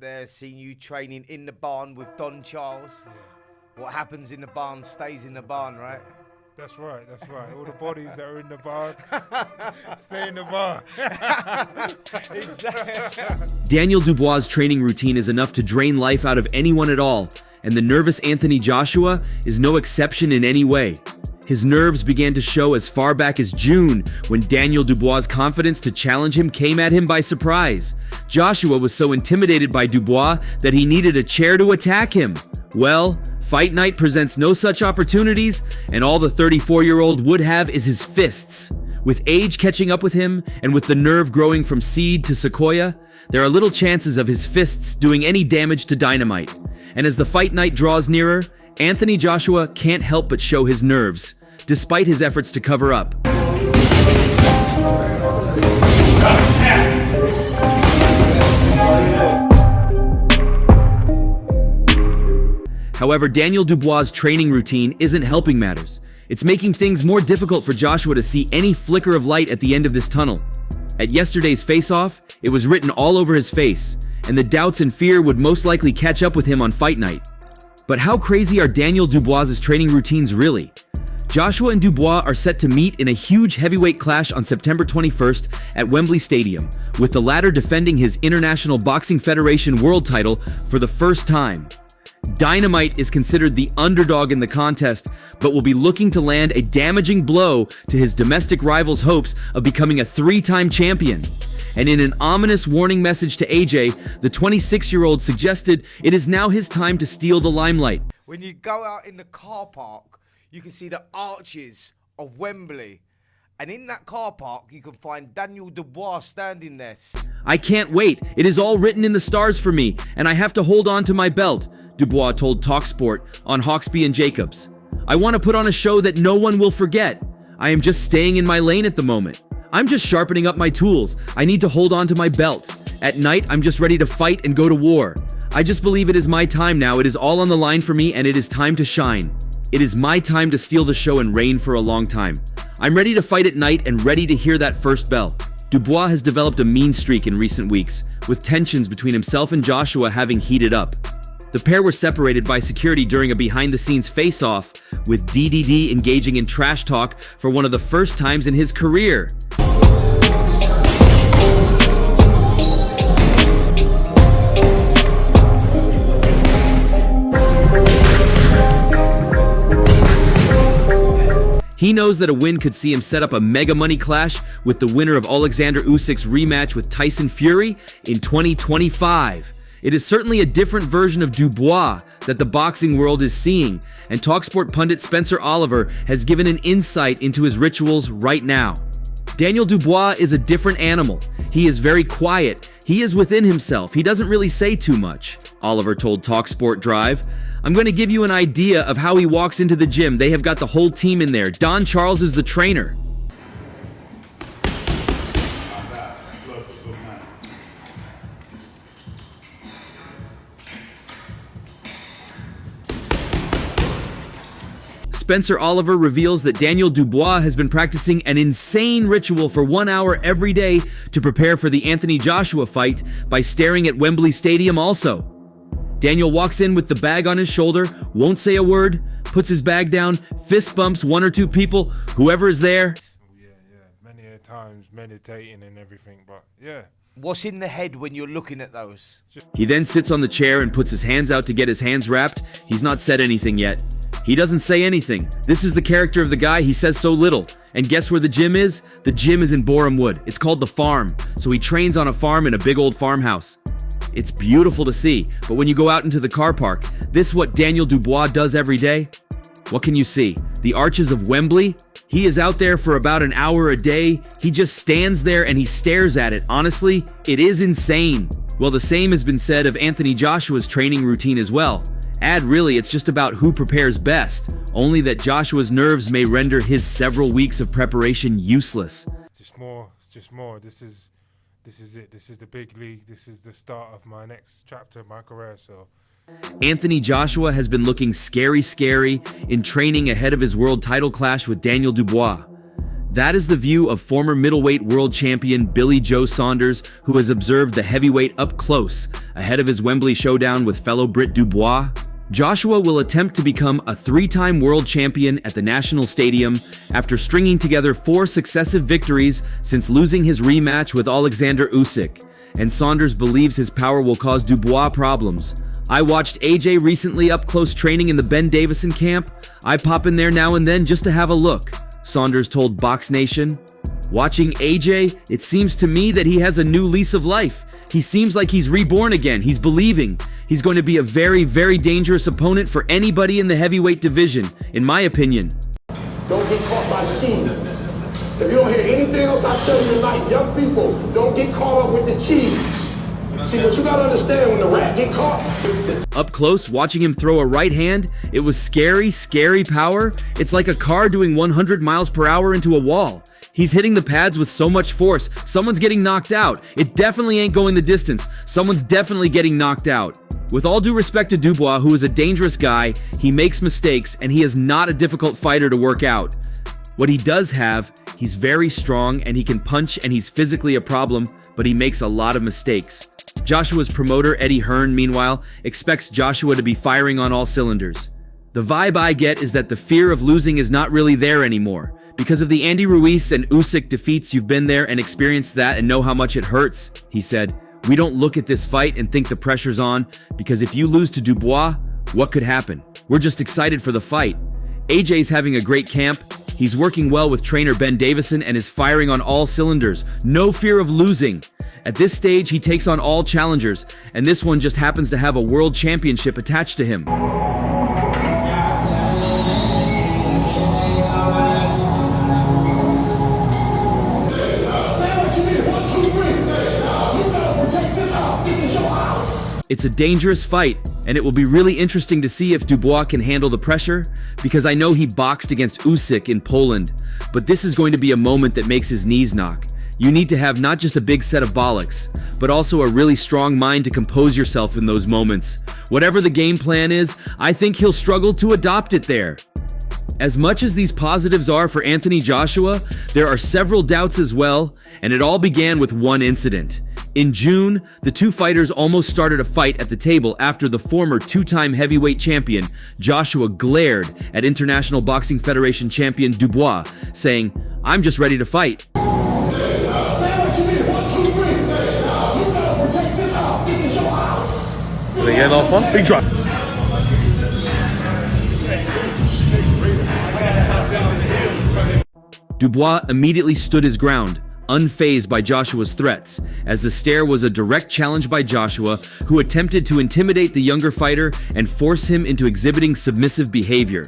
there, seen you training in the barn with Don Charles. Yeah. What happens in the barn stays in the barn, right? That's right, that's right. All the bodies that are in the barn, stay in the barn. Daniel Dubois' training routine is enough to drain life out of anyone at all, and the nervous Anthony Joshua is no exception in any way. His nerves began to show as far back as June, when Daniel Dubois' confidence to challenge him came at him by surprise. Joshua was so intimidated by Dubois that he needed a chair to attack him. Well, fight night presents no such opportunities, and all the 34-year-old would have is his fists. With age catching up with him, and with the nerve growing from seed to sequoia, there are little chances of his fists doing any damage to Dynamite. And as the fight night draws nearer, Anthony Joshua can't help but show his nerves, despite his efforts to cover up. However, Daniel Dubois' training routine isn't helping matters. It's making things more difficult for Joshua to see any flicker of light at the end of this tunnel. At yesterday's face-off, it was written all over his face, and the doubts and fear would most likely catch up with him on fight night. But how crazy are Daniel Dubois' training routines really? Joshua and Dubois are set to meet in a huge heavyweight clash on September 21st at Wembley Stadium, with the latter defending his International Boxing Federation world title for the first time. Dynamite is considered the underdog in the contest, but will be looking to land a damaging blow to his domestic rival's hopes of becoming a three-time champion. And in an ominous warning message to AJ, the 26-year-old suggested it is now his time to steal the limelight. When you go out in the car park, you can see the arches of Wembley. And in that car park, you can find Daniel Dubois standing there. I can't wait. It is all written in the stars for me, and I have to hold on to my belt, Dubois told TalkSport on Hawksby and Jacobs. I want to put on a show that no one will forget. I am just staying in my lane at the moment. I'm just sharpening up my tools. I need to hold on to my belt. At night, I'm just ready to fight and go to war. I just believe it is my time now. It is all on the line for me, and it is time to shine. It is my time to steal the show and reign for a long time. I'm ready to fight at night and ready to hear that first bell. Dubois has developed a mean streak in recent weeks, with tensions between himself and Joshua having heated up. The pair were separated by security during a behind-the-scenes face-off, with DDD engaging in trash talk for one of the first times in his career. He knows that a win could see him set up a mega money clash with the winner of Alexander Usyk's rematch with Tyson Fury in 2025. It is certainly a different version of Dubois that the boxing world is seeing, and TalkSport pundit Spencer Oliver has given an insight into his rituals right now. Daniel Dubois is a different animal. He is very quiet. He is within himself. He doesn't really say too much, Oliver told TalkSport Drive. I'm going to give you an idea of how he walks into the gym. They have got the whole team in there. Don Charles is the trainer. Spencer Oliver reveals that Daniel Dubois has been practicing an insane ritual for 1 hour every day to prepare for the Anthony Joshua fight by staring at Wembley Stadium also. Daniel walks in with the bag on his shoulder, won't say a word, puts his bag down, fist bumps one or two people, whoever is there. Yeah. Many a times meditating and everything, but yeah. What's in the head when you're looking at those? He then sits on the chair and puts his hands out to get his hands wrapped. He's not said anything yet. He doesn't say anything. This is the character of the guy. He says so little. And guess where the gym is? The gym is in Boreham Wood. It's called the Farm. So he trains on a farm in a big old farmhouse. It's beautiful to see, but when you go out into the car park, this is what Daniel Dubois does every day. What can you see? The arches of Wembley? He is out there for about an hour a day. He just stands there and he stares at it. Honestly, it is insane. Well, the same has been said of Anthony Joshua's training routine as well. Really, it's just about who prepares best, only that Joshua's nerves may render his several weeks of preparation useless. Just more. This is it. This is the big league. This is the start of my next chapter of my career, so. Anthony Joshua has been looking scary in training ahead of his world title clash with Daniel Dubois. That is the view of former middleweight world champion Billy Joe Saunders, who has observed the heavyweight up close ahead of his Wembley showdown with fellow Brit Dubois. Joshua will attempt to become a 3-time world champion at the National Stadium after stringing together 4 successive victories since losing his rematch with Alexander Usyk, and Saunders believes his power will cause Dubois problems. I watched AJ recently up close training in the Ben Davison camp. I pop in there now and then just to have a look, Saunders told Box Nation. Watching AJ, it seems to me that he has a new lease of life. He seems like he's reborn again. He's believing. He's going to be a very, very dangerous opponent for anybody in the heavyweight division, in my opinion. Don't get caught by cheese. If you don't hear anything else I tell you tonight, young people, don't get caught up with the cheese. See, what you gotta understand, when the rat get caught... Up close, watching him throw a right hand, it was scary, scary power. It's like a car doing 100 miles per hour into a wall. He's hitting the pads with so much force. Someone's getting knocked out. It definitely ain't going the distance. Someone's definitely getting knocked out. With all due respect to Dubois, who is a dangerous guy, he makes mistakes, and he is not a difficult fighter to work out. What he does have, he's very strong, and he can punch, and he's physically a problem, but he makes a lot of mistakes. Joshua's promoter, Eddie Hearn, meanwhile, expects Joshua to be firing on all cylinders. The vibe I get is that the fear of losing is not really there anymore. Because of the Andy Ruiz and Usyk defeats, you've been there and experienced that and know how much it hurts, he said. We don't look at this fight and think the pressure's on, because if you lose to Dubois, what could happen? We're just excited for the fight. AJ's having a great camp. He's working well with trainer Ben Davison and is firing on all cylinders. No fear of losing. At this stage, he takes on all challengers, and this one just happens to have a world championship attached to him. It's a dangerous fight, and it will be really interesting to see if Dubois can handle the pressure, because I know he boxed against Usyk in Poland, but this is going to be a moment that makes his knees knock. You need to have not just a big set of bollocks, but also a really strong mind to compose yourself in those moments. Whatever the game plan is, I think he'll struggle to adopt it there. As much as these positives are for Anthony Joshua, there are several doubts as well, and it all began with one incident. In June, the two fighters almost started a fight at the table after the former 2-time heavyweight champion, Joshua, glared at International Boxing Federation champion Dubois, saying, "I'm just ready to fight." Last one. Big drop. Dubois immediately stood his ground, unfazed by Joshua's threats, as the stare was a direct challenge by Joshua, who attempted to intimidate the younger fighter and force him into exhibiting submissive behavior.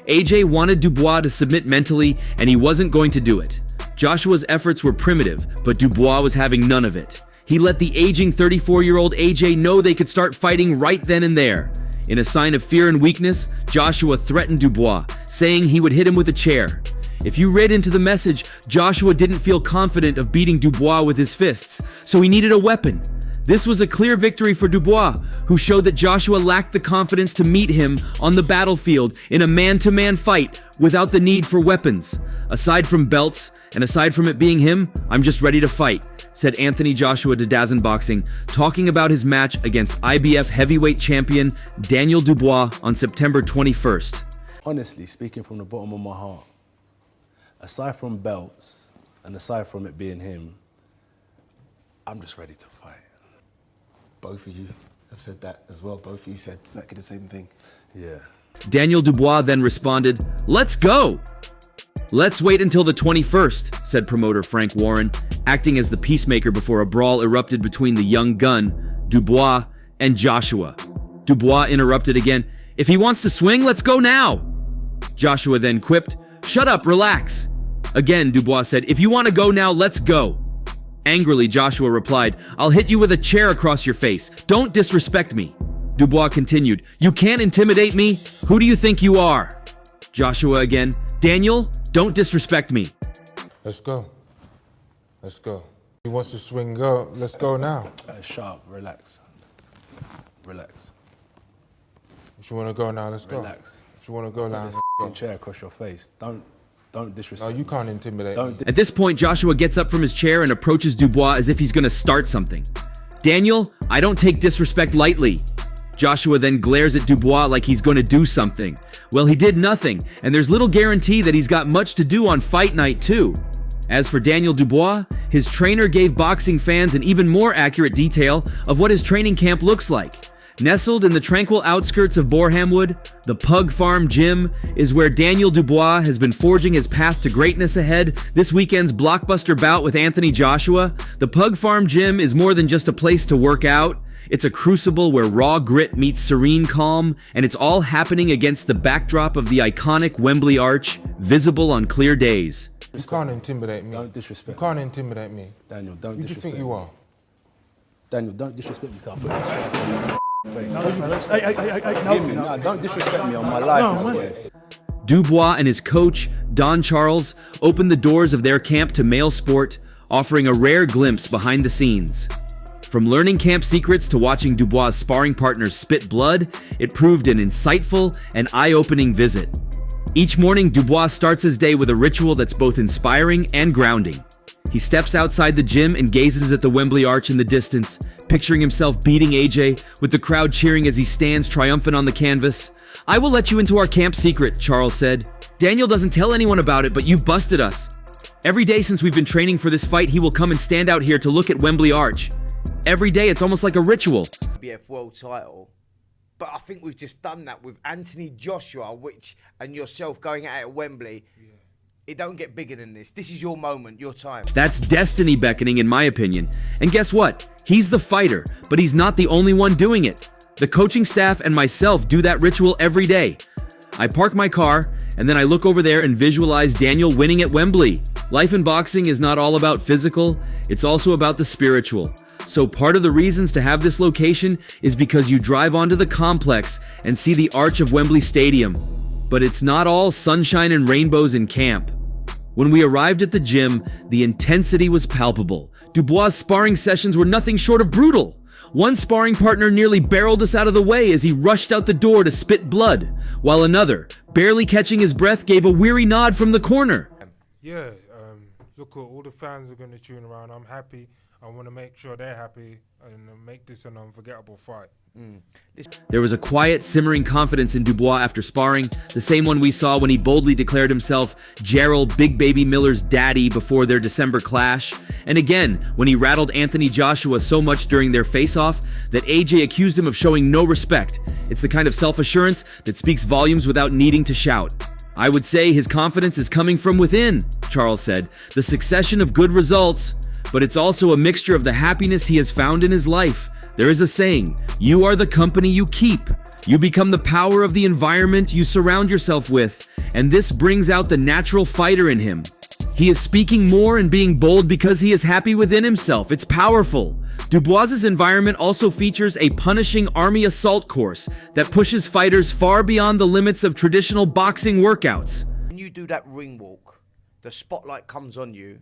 AJ wanted Dubois to submit mentally, and he wasn't going to do it. Joshua's efforts were primitive, but Dubois was having none of it. He let the aging 34-year-old AJ know they could start fighting right then and there. In a sign of fear and weakness, Joshua threatened Dubois, saying he would hit him with a chair. If you read into the message, Joshua didn't feel confident of beating Dubois with his fists, so he needed a weapon. This was a clear victory for Dubois, who showed that Joshua lacked the confidence to meet him on the battlefield in a man-to-man fight without the need for weapons. Aside from belts, and aside from it being him, I'm just ready to fight, said Anthony Joshua to DAZN Boxing, talking about his match against IBF heavyweight champion Daniel Dubois on September 21st. Honestly, speaking from the bottom of my heart, aside from belts, and aside from it being him, I'm just ready to fight. Both of you have said that as well. Both of you said exactly the same thing. Yeah. Daniel Dubois then responded, "Let's go!" "Let's wait until the 21st, said promoter Frank Warren, acting as the peacemaker before a brawl erupted between the young gun, Dubois, and Joshua. Dubois interrupted again, "If he wants to swing, let's go now!" Joshua then quipped, "Shut up, relax." Again, Dubois said, "If you want to go now, let's go." Angrily, Joshua replied, "I'll hit you with a chair across your face. Don't disrespect me." Dubois continued, "You can't intimidate me. Who do you think you are?" Joshua again, "Daniel, don't disrespect me." Let's go. Let's go. He wants to swing, go. Let's go now. Sharp, relax. Relax. If you want to go now, let's go. Relax. If you want to go now, let's go. Chair across your face. Don't Don't disrespect No, you can't intimidate me. At this point, Joshua gets up from his chair and approaches Dubois as if he's gonna start something. Daniel, I don't take disrespect lightly. Joshua then glares at Dubois like he's gonna do something. Well, he did nothing, and there's little guarantee that he's got much to do on fight night too. As for Daniel Dubois, his trainer gave boxing fans an even more accurate detail of what his training camp looks like. Nestled in the tranquil outskirts of Borehamwood, the Pug Farm gym is where Daniel Dubois has been forging his path to greatness ahead this weekend's blockbuster bout with Anthony Joshua. The Pug Farm gym is more than just a place to work out. It's a crucible where raw grit meets serene calm, and it's all happening against the backdrop of the iconic Wembley arch, visible on clear days. You can't intimidate me. Don't disrespect You can't intimidate me. Daniel, don't Who do you disrespect think you are? Daniel, don't disrespect me. Can't put this strap on your face. No. No, don't disrespect me on my life. Dubois and his coach, Don Charles, opened the doors of their camp to male sport, offering a rare glimpse behind the scenes. From learning camp secrets to watching Dubois' sparring partners spit blood, it proved an insightful and eye-opening visit. Each morning, Dubois starts his day with a ritual that's both inspiring and grounding. He steps outside the gym and gazes at the Wembley arch in the distance, picturing himself beating AJ, with the crowd cheering as he stands triumphant on the canvas. I will let you into our camp secret, Charles said. Daniel doesn't tell anyone about it, but you've busted us. Every day since we've been training for this fight, he will come and stand out here to look at Wembley arch. Every day, it's almost like a ritual. BF world title. But I think we've just done that with Anthony Joshua, and yourself going at Wembley. It don't get bigger than this. This is your moment, your time. That's destiny beckoning, in my opinion. And guess what? He's the fighter, but he's not the only one doing it. The coaching staff and myself do that ritual every day. I park my car, and then I look over there and visualize Daniel winning at Wembley. Life in boxing is not all about physical, it's also about the spiritual. So part of the reasons to have this location is because you drive onto the complex and see the arch of Wembley Stadium. But it's not all sunshine and rainbows in camp. When we arrived at the gym, the intensity was palpable. Dubois' sparring sessions were nothing short of brutal. One sparring partner nearly barreled us out of the way as he rushed out the door to spit blood, while another, barely catching his breath, gave a weary nod from the corner. Yeah, look, all the fans are going to tune around. I'm happy. I want to make sure they're happy and make this an unforgettable fight. There was a quiet, simmering confidence in Dubois after sparring, the same one we saw when he boldly declared himself Gerald Big Baby Miller's daddy before their December clash, and again when he rattled Anthony Joshua so much during their face-off that AJ accused him of showing no respect. It's the kind of self-assurance that speaks volumes without needing to shout. I would say his confidence is coming from within, Charles said, the succession of good results, but it's also a mixture of the happiness he has found in his life. There is a saying, you are the company you keep. You become the power of the environment you surround yourself with, and this brings out the natural fighter in him. He is speaking more and being bold because he is happy within himself. It's powerful. Dubois' environment also features a punishing army assault course that pushes fighters far beyond the limits of traditional boxing workouts. When you do that ring walk, the spotlight comes on you,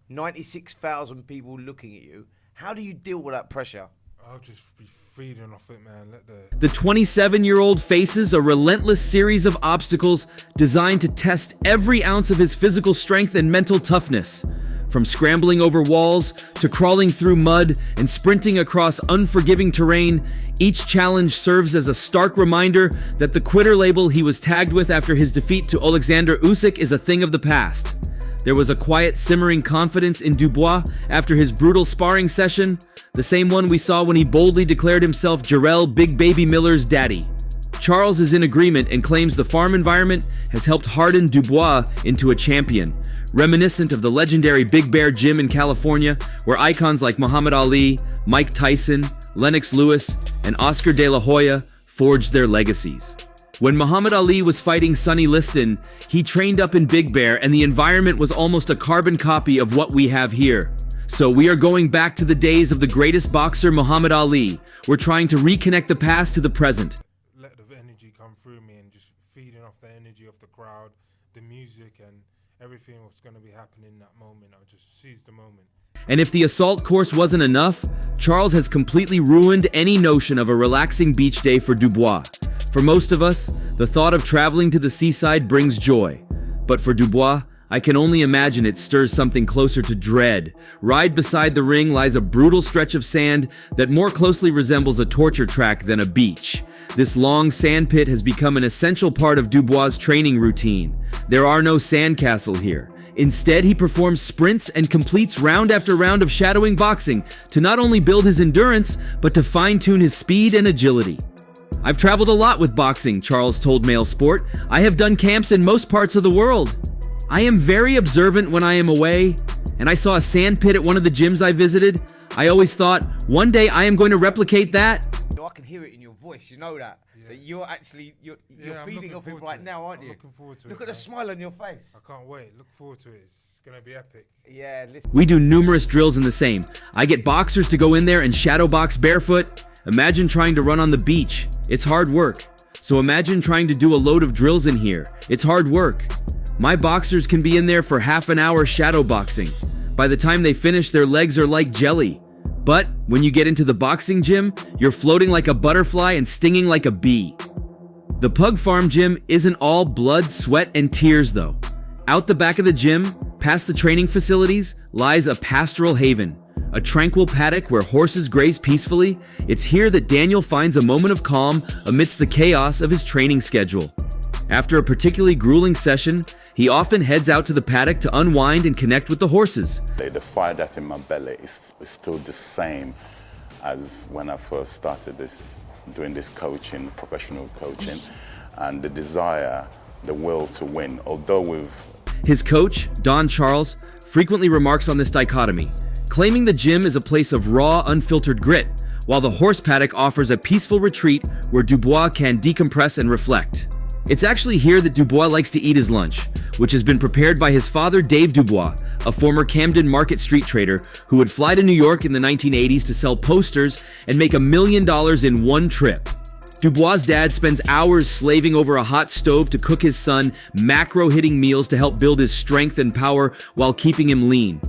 96,000 people looking at you. How do you deal with that pressure? I'll just be feeding off it, man. The 27-year-old faces a relentless series of obstacles designed to test every ounce of his physical strength and mental toughness. From scrambling over walls to crawling through mud and sprinting across unforgiving terrain, each challenge serves as a stark reminder that the quitter label he was tagged with after his defeat to Alexander Usyk is a thing of the past. There was a quiet, simmering confidence in Dubois after his brutal sparring session, the same one we saw when he boldly declared himself Jarrell Big Baby Miller's daddy. Charles is in agreement and claims the farm environment has helped harden Dubois into a champion, reminiscent of the legendary Big Bear Gym in California, where icons like Muhammad Ali, Mike Tyson, Lennox Lewis, and Oscar De La Hoya forged their legacies. When Muhammad Ali was fighting Sonny Liston, he trained up in Big Bear, and the environment was almost a carbon copy of what we have here. So we are going back to the days of the greatest boxer Muhammad Ali. We're trying to reconnect the past to the present. Let the energy come through me and just feeding off the energy of the crowd, the music, and everything that's going to be happening in that moment. I'll just seize the moment. And if the assault course wasn't enough, Charles has completely ruined any notion of a relaxing beach day for Dubois. For most of us, the thought of traveling to the seaside brings joy. But for Dubois, I can only imagine it stirs something closer to dread. Right beside the ring lies a brutal stretch of sand that more closely resembles a torture track than a beach. This long sand pit has become an essential part of Dubois' training routine. There are no sandcastle here. Instead, he performs sprints and completes round after round of shadowing boxing to not only build his endurance, but to fine-tune his speed and agility. I've traveled a lot with boxing, Charles told Mail Sport. I have done camps in most parts of the world. I am very observant when I am away, and I saw a sand pit at one of the gyms I visited. I always thought, one day I am going to replicate that. I can hear it in your voice, you know that? Yeah. That you're actually, you're I'm feeding looking off it forward right to now, aren't I'm you? looking forward to Look it, at the man. smile on your face. I can't wait. Look forward to it. It's going to be epic. Yeah, listen. We do numerous drills in the same. I get boxers to go in there and shadow box barefoot. Imagine trying to run on the beach. It's hard work. So imagine trying to do a load of drills in here. It's hard work. My boxers can be in there for half an hour shadow boxing. By the time they finish, their legs are like jelly. But when you get into the boxing gym, you're floating like a butterfly and stinging like a bee. The Pug Farm gym isn't all blood, sweat, and tears though. Out the back of the gym, past the training facilities, lies a pastoral haven, a tranquil paddock where horses graze peacefully. It's here that Daniel finds a moment of calm amidst the chaos of his training schedule. After a particularly grueling session, he often heads out to the paddock to unwind and connect with the horses. The fire that's in my belly is still the same as when I first started doing this coaching, professional coaching, and the desire, the will to win. Although His coach, Don Charles, frequently remarks on this dichotomy, claiming the gym is a place of raw, unfiltered grit, while the horse paddock offers a peaceful retreat where Dubois can decompress and reflect. It's actually here that Dubois likes to eat his lunch, which has been prepared by his father, Dave Dubois, a former Camden Market street trader who would fly to New York in the 1980s to sell posters and make $1 million in one trip. Dubois' dad spends hours slaving over a hot stove to cook his son macro-hitting meals to help build his strength and power while keeping him lean.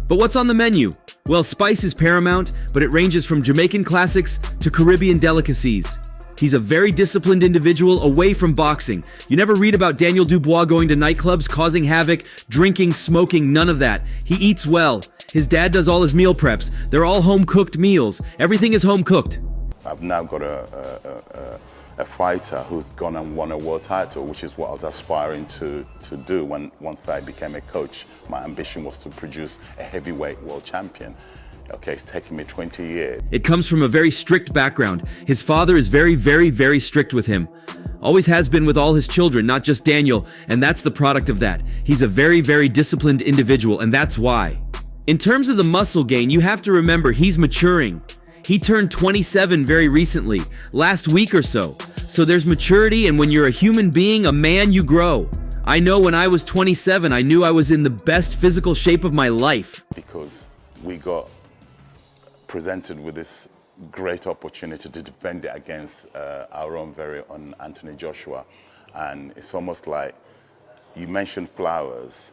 But what's on the menu? Well, spice is paramount, but it ranges from Jamaican classics to Caribbean delicacies. He's a very disciplined individual away from boxing. You never read about Daniel Dubois going to nightclubs, causing havoc, drinking, smoking, none of that. He eats well. His dad does all his meal preps. They're all home-cooked meals. Everything is home-cooked. I've now got a fighter who's gone and won a world title, which is what I was aspiring to do once I became a coach. My ambition was to produce a heavyweight world champion. Okay, it's taken me 20 years. It comes from a very strict background. His father is very, very, very strict with him. Always has been with all his children, not just Daniel, and that's the product of that. He's a very, very disciplined individual, and that's why. In terms of the muscle gain, you have to remember he's maturing. He turned 27 very recently, last week or so. So there's maturity, and when you're a human being, a man, you grow. I know when I was 27, I knew I was in the best physical shape of my life. Because we got presented with this great opportunity to defend it against our own very own Anthony Joshua. And it's almost like you mentioned flowers.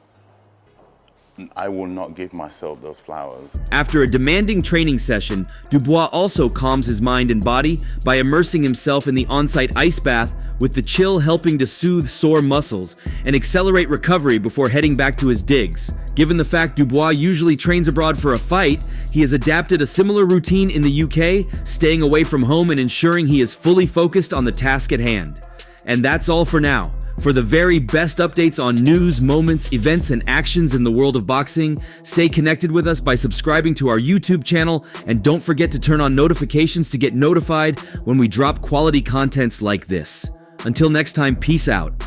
I will not give myself those flowers. After a demanding training session, Dubois also calms his mind and body by immersing himself in the on-site ice bath, with the chill helping to soothe sore muscles and accelerate recovery before heading back to his digs. Given the fact Dubois usually trains abroad for a fight, he has adapted a similar routine in the UK, staying away from home and ensuring he is fully focused on the task at hand. And that's all for now. For the very best updates on news, moments, events, and actions in the world of boxing, stay connected with us by subscribing to our YouTube channel, and don't forget to turn on notifications to get notified when we drop quality contents like this. Until next time, peace out.